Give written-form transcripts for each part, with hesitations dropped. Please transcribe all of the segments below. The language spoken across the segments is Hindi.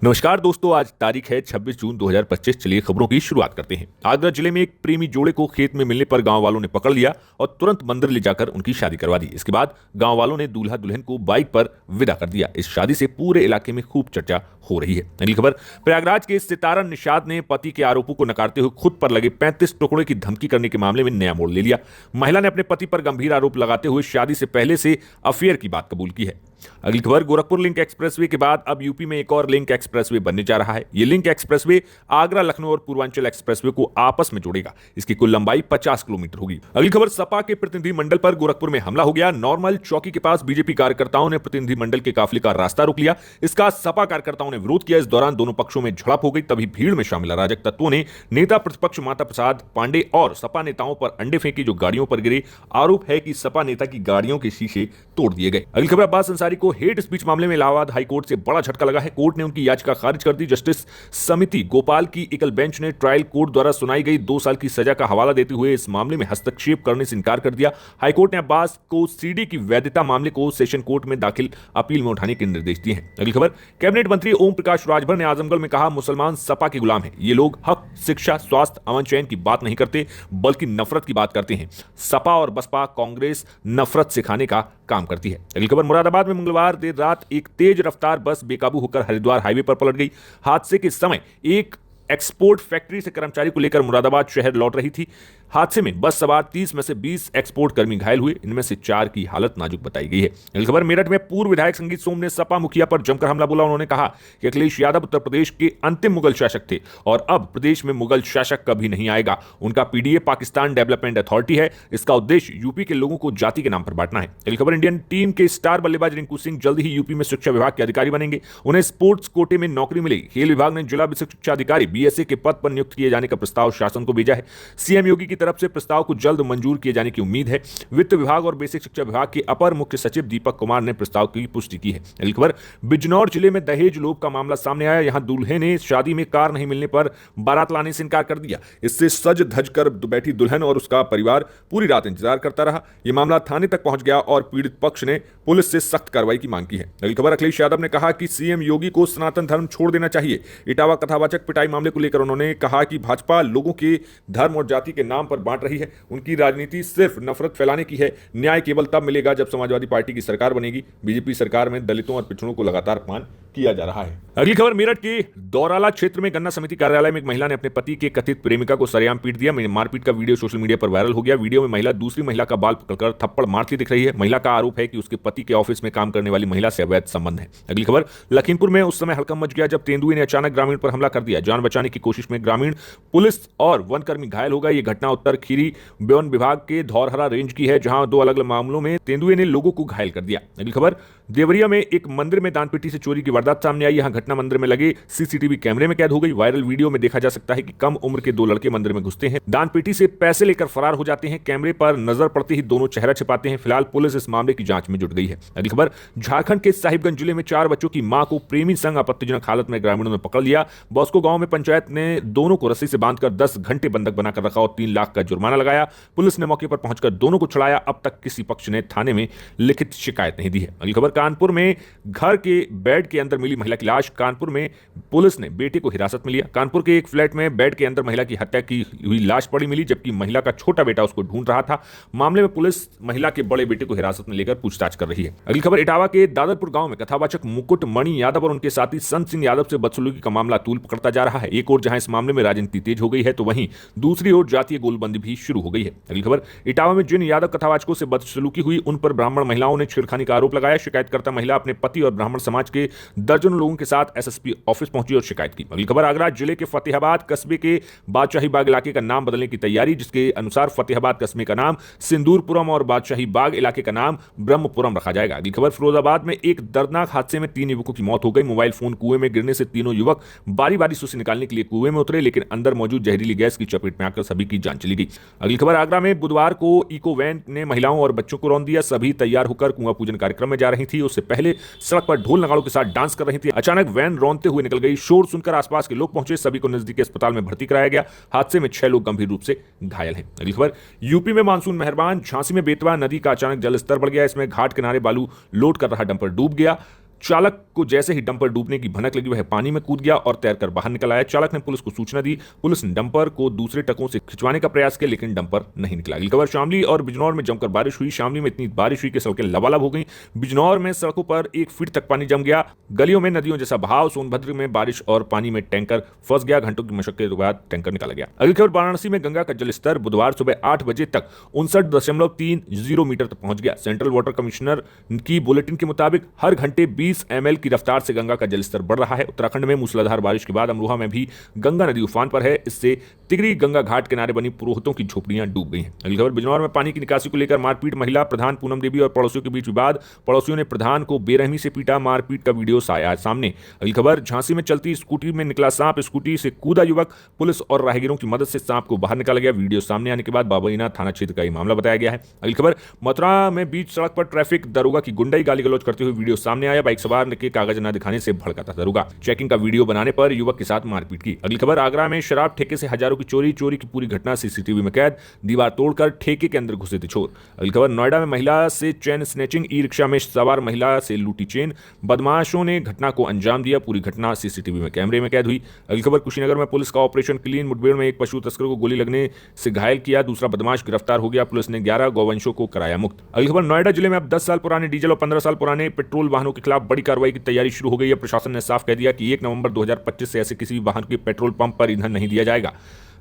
नमस्कार दोस्तों, आज तारीख है 26 जून 2025। चलिए खबरों की शुरुआत करते हैं। आगरा जिले में एक प्रेमी जोड़े को खेत में मिलने पर गांव वालों ने पकड़ लिया और तुरंत मंदिर ले जाकर उनकी शादी करवा दी। इसके बाद गांव वालों ने दूल्हा दुल्हन को बाइक पर विदा कर दिया। इस शादी से पूरे इलाके में खूब चर्चा हो रही है। अगली खबर, प्रयागराज के सितारा निषाद ने पति के आरोपों को नकारते हुए खुद पर लगे 35 टुकड़े की धमकी करने के मामले में नया मोड़ ले लिया। महिला ने अपने पति पर गंभीर आरोप लगाते हुए शादी से पहले से अफेयर की बात कबूल की है। अगली खबर, गोरखपुर लिंक एक्सप्रेसवे के बाद अब यूपी में एक और लिंक एक्सप्रेसवे बनने जा रहा है। यह लिंक एक्सप्रेसवे आगरा, लखनऊ और पूर्वांचल एक्सप्रेसवे को आपस में जोड़ेगा। इसकी कुल लंबाई 50 किलोमीटर होगी। अगली खबर, सपा के प्रतिनिधि मंडल पर गोरखपुर में हमला हो गया। नॉर्मल चौकी के पास बीजेपी कार्यकर्ताओं ने प्रतिनिधि मंडल के काफिले का रास्ता रोक लिया। इसका सपा कार्यकर्ताओं ने विरोध किया। इस दौरान दोनों पक्षों में झड़प हो गई। तभी भीड़ में शामिल अराजक तत्वों ने नेता प्रतिपक्ष माता प्रसाद पांडे और सपा नेताओं पर अंडे फेंके, जो गाड़ियों पर गिरे। आरोप है कि सपा नेता की गाड़ियों के शीशे तोड़ दिए गए। अगली खबर, अब्बास अंसारी को हेट स्पीच मामले में इलाहाबाद हाई कोर्ट से बड़ा झटका लगा है। कोर्ट ने उनकी याचिका खारिज कर दी। जस्टिस समिति गोपाल की एकल बेंच ने ट्रायल कोर्ट द्वारा सुनाई गई 2 साल की सजा का हवाला देते हुए इस मामले में हस्तक्षेप करने से इनकार कर दिया। हाईकोर्ट ने अब्बास को सीडी की वैधता मामले को सेशन कोर्ट में दाखिल अपील में उठाने के निर्देश दिए हैं। अगली खबर, कैबिनेट मंत्री ओम प्रकाश राजभर ने आजमगढ़ में कहा, मुसलमान सपा के गुलाम हैं। ये लोग हक, शिक्षा, स्वास्थ्य, अमन चैन की बात नहीं करते, बल्कि नफरत की बात करते हैं। सपा और बसपा कांग्रेस नफरत सिखाने का काम करती है। अगली खबर, मुरादाबाद में मंगलवार देर रात एक तेज रफ्तार बस बेकाबू होकर हरिद्वार हाईवे पर पलट गई। हादसे के समय एक एक्सपोर्ट फैक्ट्री से कर्मचारी को लेकर मुरादाबाद शहर लौट रही थी। हादसे में बस सवार 30 में से 20 एक्सपोर्ट कर्मी घायल हुए। इनमें से 4 की हालत नाजुक बताई गई है। अगली खबर, मेरठ में पूर्व विधायक संगीत सोम ने सपा मुखिया पर जमकर हमला बोला। उन्होंने कहा कि अखिलेश यादव उत्तर प्रदेश के अंतिम मुगल शासक थे और अब प्रदेश में मुगल शासक कभी नहीं आएगा। उनका पीडीए पाकिस्तान डेवलपमेंट अथॉरिटी है। इसका उद्देश्य यूपी के लोगों को जाति के नाम पर बांटना है। अगली खबर, इंडियन टीम के स्टार बल्लेबाज रिंकू सिंह जल्द ही यूपी में शिक्षा विभाग के अधिकारी बनेंगे। उन्हें स्पोर्ट्स कोटे में नौकरी मिलेगी। खेल विभाग ने जिला शिक्षा अधिकारी बीएसए के पद पर नियुक्त किए जाने का प्रस्ताव शासन को भेजा है। सीएम योगी की तरफ से प्रस्ताव को जल्द मंजूर किए जाने की उम्मीद है। वित्त विभाग और बेसिक शिक्षा विभाग के अपर मुख्य सचिव दीपक कुमार ने प्रस्ताव की पुष्टि की है। अगली खबर, बिजनौर जिले में दहेज लोभ का मामला सामने आया। यहां दूल्हे ने शादी में कार नहीं मिलने पर बारात लाने से इनकार कर दिया। इससे सज धज कर बैठी दुल्हन और उसका परिवार पूरी रात इंतजार करता रहा। यह मामला थाने तक पहुंच गया और पीड़ित पक्ष ने पुलिस से सख्त कार्रवाई की मांग की है। अगली खबर, अखिलेश यादव ने कहा कि सीएम योगी को सनातन धर्म छोड़ देना चाहिए। इटावा कथावाचक पिटाई मामले को लेकर उन्होंने कहा कि भाजपा लोगों के धर्म और जाति के नाम पर बांट रही है। उनकी राजनीति सिर्फ नफरत फैलाने की है। न्याय केवल तब मिलेगा जब समाजवादी पार्टी की सरकार बनेगी। बीजेपी सरकार में दलितों और पिछड़ों को लगातार अपमान किया जा रहा है। अगली खबर, मेरठ के दौराला क्षेत्र में गन्ना समिति कार्यालय में एक महिला ने अपने पति के कथित प्रेमिका को सरेआम पीट दिया। मारपीट का वीडियो सोशल मीडिया पर वायरल हो गया। वीडियो में महिला दूसरी महिला का बाल पकड़कर थप्पड़ मारती दिख रही है। महिला का आरोप है कि उसके पति के ऑफिस में काम करने वाली महिला से अवैध संबंध है। अगली खबर, लखीमपुर में उस समय हड़कंप मच गया जब तेंदुए ने अचानक ग्रामीण पर हमला कर दिया। जान बचाने की कोशिश में ग्रामीण, पुलिस और वनकर्मी घायल हो गए। यह घटना उत्तर खीरी वन विभाग के धौरहरा रेंज की है, जहां 2 अलग अलग मामलों में तेंदुए ने लोगों को घायल कर दिया। अगली खबर, देवरिया में एक मंदिर में दानपेटी से चोरी की वारदात सामने आई। यहां घटना मंदिर में लगे सीसीटीवी कैमरे में कैद हो गई। वायरल वीडियो में देखा जा सकता है कि कम उम्र के 2 लड़के मंदिर में घुसते हैं, दानपेटी से पैसे लेकर फरार हो जाते हैं। कैमरे पर नजर पड़ते ही दोनों चेहरा छिपाते हैं। फिलहाल पुलिस इस मामले की जांच में जुट गई है। अगली खबर, झारखंड के साहिबगंज जिले में 4 बच्चों की मां को प्रेमी संग आपत्तिजनक हालत में ग्रामीणों ने पकड़ लिया। बॉस्को गांव में पंचायत ने दोनों को रस्सी से बांधकर 10 घंटे बंधक बनाकर रखा और 3 लाख का जुर्माना लगाया। पुलिस ने मौके पर पहुंचकर दोनों को छुड़ाया। अब तक किसी पक्ष ने थाने में लिखित शिकायत नहीं दी है। अगली खबर, कानपुर में घर के बेड के अंदर मिली महिला की लाश। कानपुर में पुलिस ने बेटे को हिरासत में लिया। कानपुर के एक फ्लैट में बेड के अंदर महिला की हत्या की हुई लाश पड़ी मिली, जबकि महिला का छोटा बेटा उसको ढूंढ रहा था। मामले में पुलिस महिला के बड़े बेटे को हिरासत में लेकर पूछताछ कर रही है। अगली खबर, इटावा के दादरपुर गांव में कथावाचक मुकुट मणि यादव और उनके साथी संत सिंह यादव से बदसलूकी का मामला तूल पकड़ता जा रहा है। एक और जहां इस मामले में राजनीति तेज हो गई है, तो वहीं दूसरी ओर जातीय गोलबंदी भी शुरू हो गई है। अगली खबर, इटावा में जिन यादव कथावाचकों से बदसलूकी हुई उन पर ब्राह्मण महिलाओं ने छेड़खानी का आरोप लगाया। शिकायतकर्ता महिला अपने पति और ब्राह्मण समाज के दर्जनों लोगों के साथ एसएसपी ऑफिस पहुंची और शिकायत की। अगली खबर, आगरा जिले के फतेहाबाद कस्बे के बादशाही बाग इलाके का नाम बदलने की तैयारी, जिसके अनुसार फतेहाबाद कस्बे का नाम सिंदूरपुरम और बादशाही बाग इलाके का नाम ब्रह्मपुरम रखा जाएगा। अगली खबर, फिरोजाबाद में एक दर्दनाक हादसे में 3 युवकों की मौत हो गई। मोबाइल फोन कुएं में गिरने से तीनों युवक बारी बारी से उसे निकालने के लिए कुएं में उतरे, लेकिन अंदर मौजूद जहरीली गैस की चपेट में आकर सभी की जान चली गई। अगली खबर, आगरा में बुधवार को इको वैन ने महिलाओं और बच्चों को रौंद दिया। सभी तैयार होकर कुआं पूजन कार्यक्रम में जा रही थी। उससे पहले सड़क पर ढोल नगाड़ों के साथ डांस कर रही थी। अचानक वैन रौंदते हुए निकल गई। शोर सुनकर आसपास के लोग पहुंचे। सभी को नजदीकी अस्पताल में भर्ती कराया गया। हादसे में 6 लोग गंभीर रूप से घायल हैं। अगली खबर, यूपी में मानसून मेहरबान। झांसी में बेतवा नदी का अचानक जलस्तर बढ़ गया। इसमें घाट किनारे बालू लोड कर रहा डंपर डूब गया। चालक को जैसे ही डंपर डूबने की भनक लगी वह पानी में कूद गया और तैरकर बाहर निकल आया। चालक ने पुलिस को सूचना दी। पुलिस ने डंपर को दूसरे ट्रकों से खिंचवाने का प्रयास किया, लेकिन डंपर नहीं निकला। अगली खबर, शामली और बिजनौर में जमकर बारिश हुई। शामली में इतनी बारिश हुई कि सड़कें लबालब हो गई। बिजनौर में सड़कों पर 1 फीट तक पानी जम गया। गलियों में नदियों जैसा बहाव। सोनभद्र में बारिश और पानी में टैंकर फंस गया। घंटों की मशक्कत के बाद टैंकर निकाला गया। अगली खबर, वाराणसी में गंगा का जलस्तर बुधवार सुबह 8 बजे तक 59.30 मीटर तक पहुंच गया। सेंट्रल वाटर कमिश्नर की बुलेटिन के मुताबिक हर घंटे 20 ml की रफ्तार से गंगा का जलस्तर बढ़ रहा है। उत्तराखंड में मूसलाधार बारिश के बाद अमरोहा में भी गंगा नदी उफान पर है। इससे तिगरी गंगा घाट किनारे बनी पुरोहितों की झोपड़ियां डूब गई हैं। अगली खबर, बिजनौर में पानी की निकासी को लेकर मारपीट। महिला प्रधान पूनम देवी और पड़ोसियों के बीच विवाद। पड़ोसियों ने प्रधान को बेरहमी से पीटा। मारपीट का वीडियो आया सामने। अगली खबर, झांसी में चलती स्कूटी में निकला सांप। स्कूटी से कूदा युवक। पुलिस और राहगीरों की मदद से सांप को बाहर निकाला गया। वीडियो सामने आने के बाद बाबईना थाना क्षेत्र का यह मामला बताया गया है। अगली खबर, मथुरा में बीच सड़क पर ट्रैफिक दरोगा की गुंडाई गाली गलौज करते हुए वीडियो सामने आया। बाइक सवार के कागज न दिखाने से भड़का था दरोगा। चेकिंग का वीडियो बनाने पर युवक के साथ मारपीट की। अगली खबर, आगरा में शराब ठेके से हजारों की चोरी की पूरी घटना सीसीटीवी में कैद। दीवार तोड़कर ठेके के अंदर घुसे थे चोर। अगली खबर, नोएडा में महिला से चेन स्नैचिंग। ई रिक्शा में सवार महिला से लूटी चेन। बदमाशों ने घटना को अंजाम दिया। पूरी घटना सीसीटीवी में कैमरे में कैद हुई। अगली खबर, कुशीनगर में पुलिस का ऑपरेशन क्लीन। मुठभेड़ में एक पशु तस्कर को गोली लगने से घायल किया। दूसरा बदमाश गिरफ्तार हो गया। पुलिस ने 11 गौवंशों को कराया मुक्त। अगली खबर, नोएडा जिले में अब 10 साल पुराने डीजल और 15 साल पुराने पेट्रोल वाहनों के खिलाफ बड़ी कार्रवाई की तैयारी शुरू हो गई है। प्रशासन ने साफ कह दिया कि 1 नवंबर 2025 से ऐसे किसी भी वाहन के पेट्रोल पंप पर ईंधन नहीं दिया जाएगा।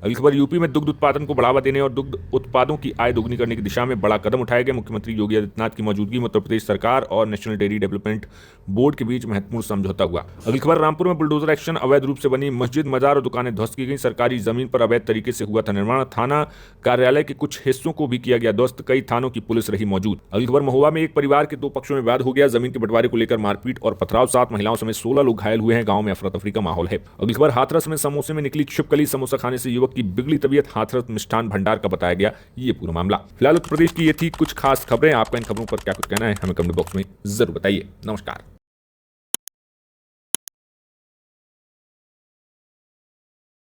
अगली खबर, यूपी में दुग्ध उत्पादन को बढ़ावा देने और दुग्ध उत्पादों की आय दोगुनी करने की दिशा में बड़ा कदम उठाया गया। मुख्यमंत्री योगी आदित्यनाथ की मौजूदगी में उत्तर प्रदेश सरकार और नेशनल डेयरी डेवलपमेंट बोर्ड के बीच महत्वपूर्ण समझौता हुआ। अगली खबर, रामपुर में बुलडोजर एक्शन। अवैध रूप से बनी मस्जिद, मजार और दुकानें ध्वस्त की गई। सरकारी जमीन पर अवैध तरीके से हुआ था निर्माण। थाना कार्यालय के कुछ हिस्सों को भी किया गया ध्वस्त। कई थानों की पुलिस रही मौजूद। अगली खबर, महुआ में एक परिवार के 2 पक्षों में विवाद हो गया। जमीन के बंटवारे को लेकर मारपीट और पथराव। 7 महिलाओं समेत 16 लोग घायल हुए हैं। गांव में अफरा तफरी का माहौल है। अगली खबर, हाथरस में समोसे में निकली छिपकली। समोसा खाने से युवक की बिगड़ी तबीयत। हाथरस मिष्ठान भंडार का बताया गया ये पूरा मामला। फिलहाल उत्तर प्रदेश की ये थी कुछ खास खबरें। आपका इन खबरों पर क्या कुछ कहना है हमें कमेंट बॉक्स में जरूर बताइए। नमस्कार।